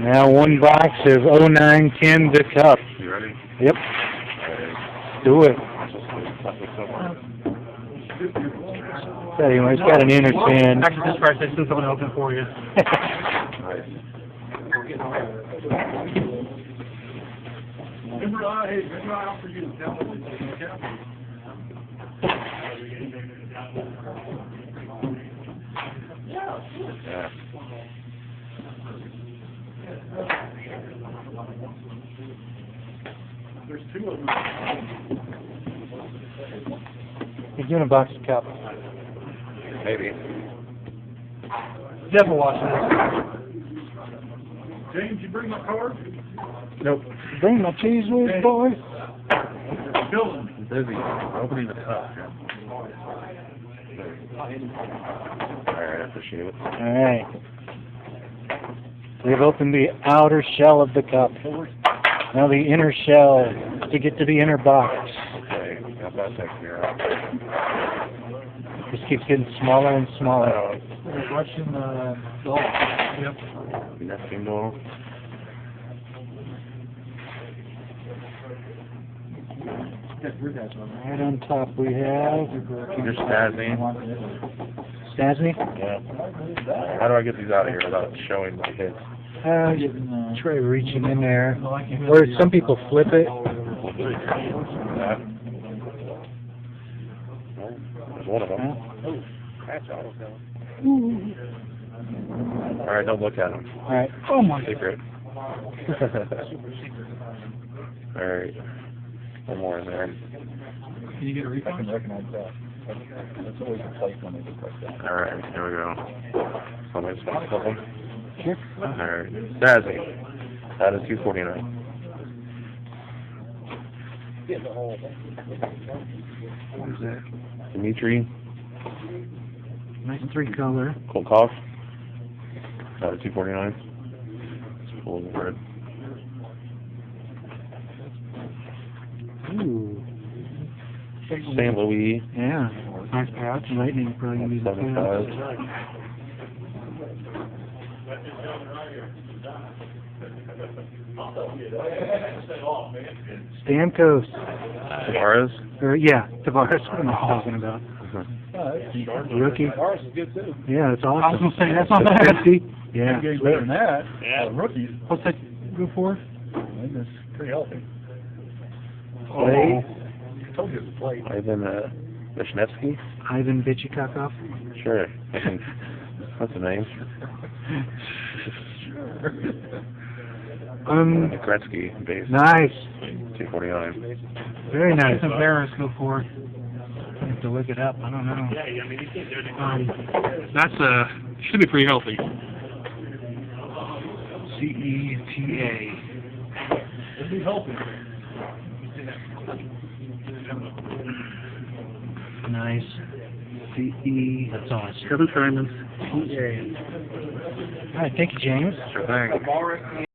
Now one box of 0910 the cup. You ready? Yep. Do it. So anyway, it's got an inner fin. Actually, this price, I sent someone open for you. Yeah. There's two of them. He's doing a box of cup. Maybe. Definitely watching this. James, you bring my card? Nope. Bring my cheese whiz, boy. Dylan. I'm busy opening the cup. Alright, I appreciate it. Alright. We've opened the outer shell of the cup. Now the inner shell to get to the inner box. Okay, got that taken care of. This keeps getting smaller and smaller. Russian doll. Yep. Nesting doll. Right on top we have You're Stazzy. Stasny. Yeah. How do I get these out of here without showing my hits? Try reaching in there. Or some people flip it. Yeah. There's one of them. Oh, that's all. Alright, don't look at them. Alright. Oh my. Secret. Alright. One more in there. Can you get a refund? I can recognize that. That's always a place when they look like that. Alright, here we go. Somebody's supposed to flip them. Sure. Alright. Stazzy. That is $2.49. Who's that? Dimitri. Nice three color. Kolkov. That is $2.49. It's full of red. Ooh. St. Louis. Yeah. Nice pouch. Lightning probably gonna be the 75. Stamkos. Tavares. Or yeah, Tavares. What am I talking about? Rookie. Ours is good too. Yeah, it's I was awesome. gonna say that's not bad. 50. Yeah. Getting better than that. Yeah. Rookies. What's that go for? That's pretty healthy. Play. I told you it was a plate. Ivan Vishnevsky. Ivan Vichikakov. Sure. That's the name. Gretzky base. Nice. $2.49. Very nice. That's embarrassed. Go for it. I have to look it up. I don't know. That's should be pretty healthy. CETA. It'd be healthy. Nice. CE. That's awesome. 7 diamonds. All right. Thank you, James. Sure thing.